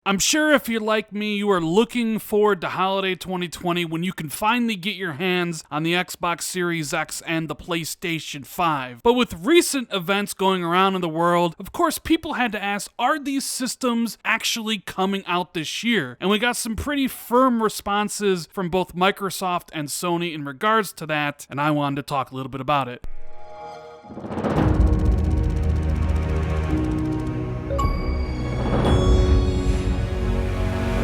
I'm sure if you're like me, you are looking forward to holiday 2020 when you can finally get your hands on the Xbox Series X and the PlayStation 5. But with recent events going around in the world, of course, people had to ask, are these systems actually coming out this year? And we got some pretty firm responses from both Microsoft and Sony in regards to that, and I wanted to talk a little bit about it.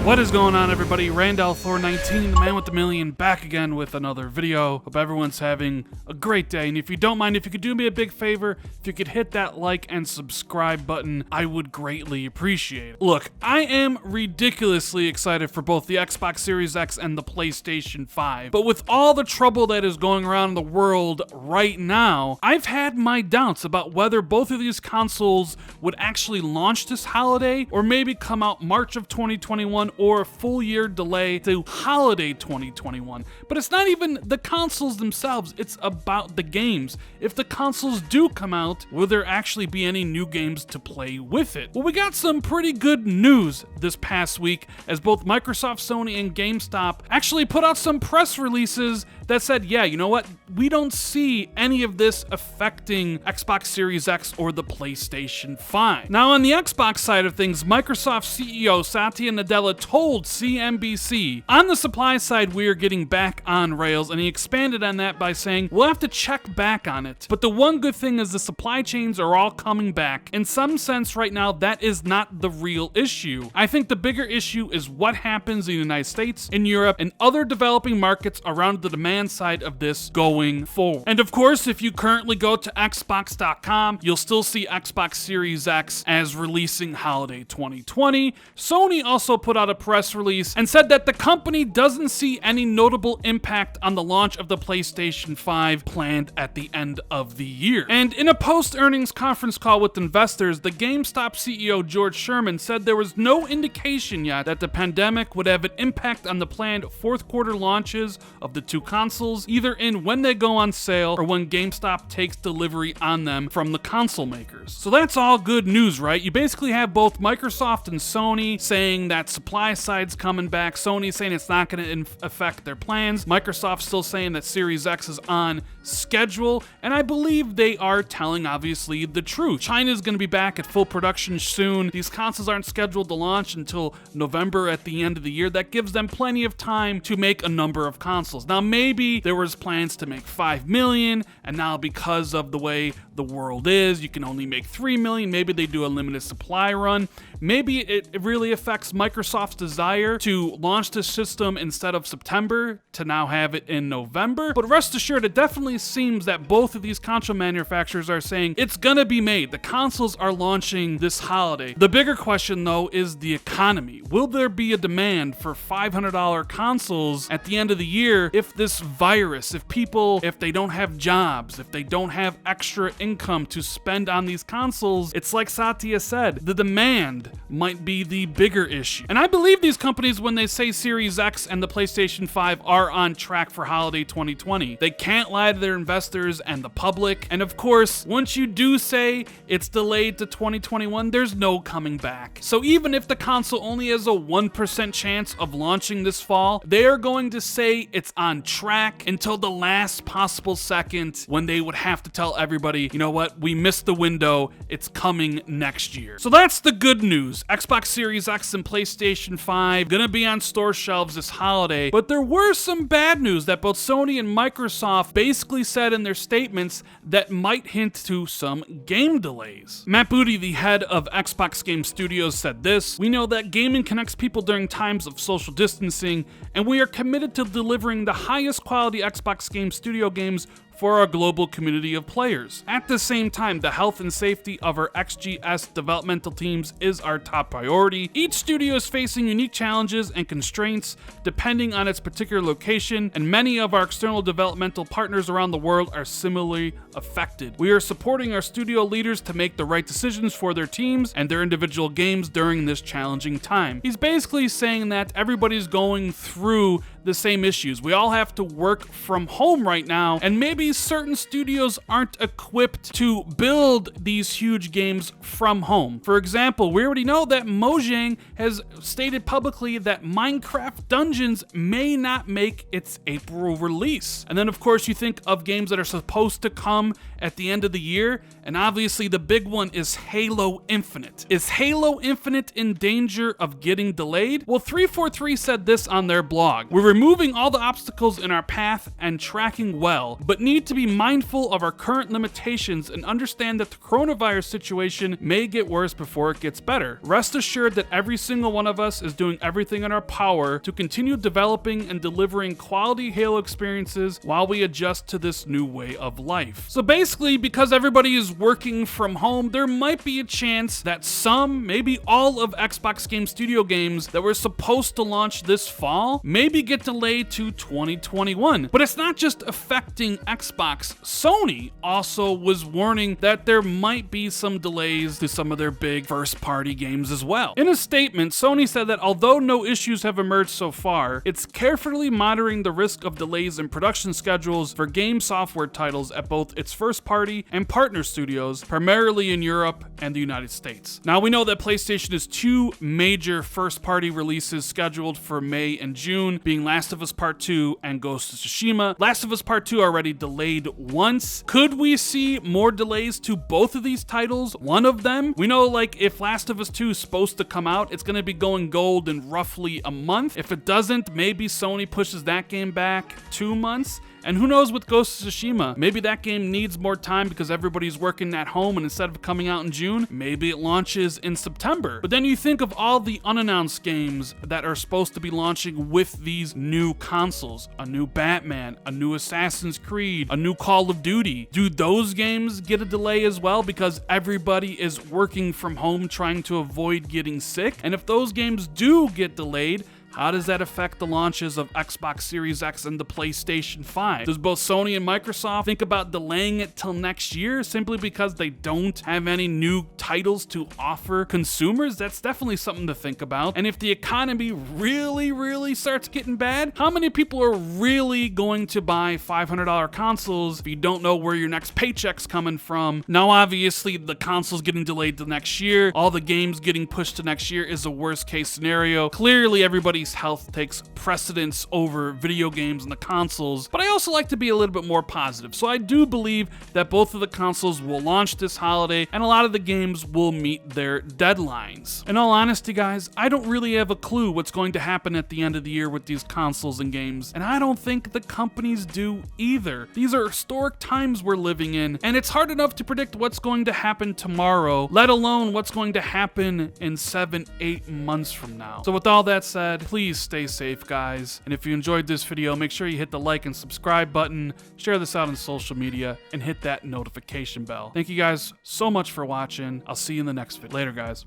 What is going on, everybody? Randall Thor 19, the man with the million, back again with another video. Hope everyone's having a great day, and if you don't mind, if you could do me a big favor, if you could hit that like and subscribe button, I would greatly appreciate it. Look, I am ridiculously excited for both the Xbox Series X and the PlayStation 5, but with all the trouble that is going around in the world right now, I've had my doubts about whether both of these consoles would actually launch this holiday, or maybe come out March of 2021, or a full year delay to holiday 2021. But it's not even the consoles themselves, it's about the games. If the consoles do come out, will there actually be any new games to play with it? Well, we got some pretty good news this past week as both Microsoft, Sony, and GameStop actually put out some press releases that said, yeah, you know what? We don't see any of this affecting Xbox Series X or the PlayStation 5. Now, on the Xbox side of things, Microsoft CEO Satya Nadella told CNBC, on the supply side, we are getting back on rails, and he expanded on that by saying, we'll have to check back on it. But the one good thing is the supply chains are all coming back. In some sense right now, that is not the real issue. I think the bigger issue is what happens in the United States, in Europe, and other developing markets around the demand side of this going forward. And of course, if you currently go to Xbox.com, you'll still see Xbox Series X as releasing holiday 2020. Sony also put out a press release and said that the company doesn't see any notable impact on the launch of the PlayStation 5 planned at the end of the year. And in a post-earnings conference call with investors, the GameStop CEO George Sherman said there was no indication yet that the pandemic would have an impact on the planned fourth quarter launches of the two consoles, either in when they go on sale or when GameStop takes delivery on them from the console makers. So that's all good news, right? You basically have both Microsoft and Sony saying that supply side's coming back. Sony saying it's not going to affect their plans. Microsoft still saying that Series X is on schedule, and I believe they are telling, obviously, the truth. China's going to be back at full production soon. These consoles aren't scheduled to launch until November at the end of the year. That gives them plenty of time to make a number of consoles. Now, maybe there was plans to make 5 million, and now because of the way the world is, you can only make 3 million. Maybe they do a limited supply run. Maybe it really affects Microsoft's desire to launch this system instead of September to now have it in November. But rest assured, it definitely seems that both of these console manufacturers are saying it's gonna be made. The consoles are launching this holiday. The bigger question, though, is the economy. Will there be a demand for $500 consoles at the end of the year if this virus, if they don't have jobs, if they don't have extra income to spend on these consoles? It's like Satya said, the demand might be the bigger issue. And I believe these companies when they say Series X and the PlayStation 5 are on track for holiday 2020. They can't lie to their investors and the public. And of course, once you do say it's delayed to 2021, there's no coming back. So even if the console only has a 1% chance of launching this fall, they are going to say it's on track until the last possible second when they would have to tell everybody, you know what, we missed the window, it's coming next year. So that's the good news. Xbox Series X and PlayStation 5 gonna be on store shelves this holiday, but there were some bad news that both Sony and Microsoft basically said in their statements that might hint to some game delays. Matt Booty, the head of Xbox Game Studios, said this: "We know that gaming connects people during times of social distancing, and we are committed to delivering the highest quality Xbox Game Studio games for our global community of players. At the same time, the health and safety of our XGS developmental teams is our top priority. Each studio is facing unique challenges and constraints depending on its particular location, and many of our external developmental partners around the world are similarly affected. We are supporting our studio leaders to make the right decisions for their teams and their individual games during this challenging time." He's basically saying that everybody's going through the same issues. We all have to work from home right now, and maybe certain studios aren't equipped to build these huge games from home. For example, we already know that Mojang has stated publicly that Minecraft Dungeons may not make its April release. And then of course you think of games that are supposed to come at the end of the year, and obviously the big one is Halo Infinite. Is Halo Infinite in danger of getting delayed? Well, 343 said this on their blog: "We're removing all the obstacles in our path and tracking well, but need to be mindful of our current limitations and understand that the coronavirus situation may get worse before it gets better. Rest assured that every single one of us is doing everything in our power to continue developing and delivering quality Halo experiences while we adjust to this new way of life." So basically, because everybody is working from home, there might be a chance that some, maybe all of Xbox Game Studio games that were supposed to launch this fall maybe get delayed to 2021. But it's not just affecting Xbox. Sony also was warning that there might be some delays to some of their big first-party games as well. In a statement, Sony said that although no issues have emerged so far, it's carefully monitoring the risk of delays in production schedules for game software titles at both its first-party and partner studios, primarily in Europe and the United States. Now, we know that PlayStation has two major first-party releases scheduled for May and June, being Last of Us Part 2 and Ghost of Tsushima. Last of Us Part 2 already delayed once. Could we see more delays to both of these titles? One of them? We know, like, if Last of Us 2 is supposed to come out, it's going to be going gold in roughly a month. If it doesn't, maybe Sony pushes that game back 2 months. And who knows with Ghost of Tsushima? Maybe that game needs more time because everybody's working at home, and instead of coming out in June, maybe it launches in September. But then you think of all the unannounced games that are supposed to be launching with these new consoles. A new Batman, a new Assassin's Creed, a new Call of Duty. Do those games get a delay as well because everybody is working from home trying to avoid getting sick? And if those games do get delayed, how does that affect the launches of Xbox Series X and the PlayStation 5? Does both Sony and Microsoft think about delaying it till next year simply because they don't have any new titles to offer consumers? That's definitely something to think about. And if the economy really starts getting bad, how many people are really going to buy $500 consoles if you don't know where your next paycheck's coming from? Now, obviously, the consoles getting delayed to next year, all the games getting pushed to next year is a worst case scenario. Clearly, everybody's health takes precedence over video games and the consoles, but I also like to be a little bit more positive. So I do believe that both of the consoles will launch this holiday, and a lot of the games will meet their deadlines. In all honesty, guys, I don't really have a clue what's going to happen at the end of the year with these consoles and games, and I don't think the companies do either. These are historic times we're living in, and it's hard enough to predict what's going to happen tomorrow, let alone what's going to happen in 7-8 months from now. So with all that said, please stay safe, guys. And if you enjoyed this video, make sure you hit the like and subscribe button, share this out on social media, and hit that notification bell. Thank you guys so much for watching. I'll see you in the next video. Later, guys.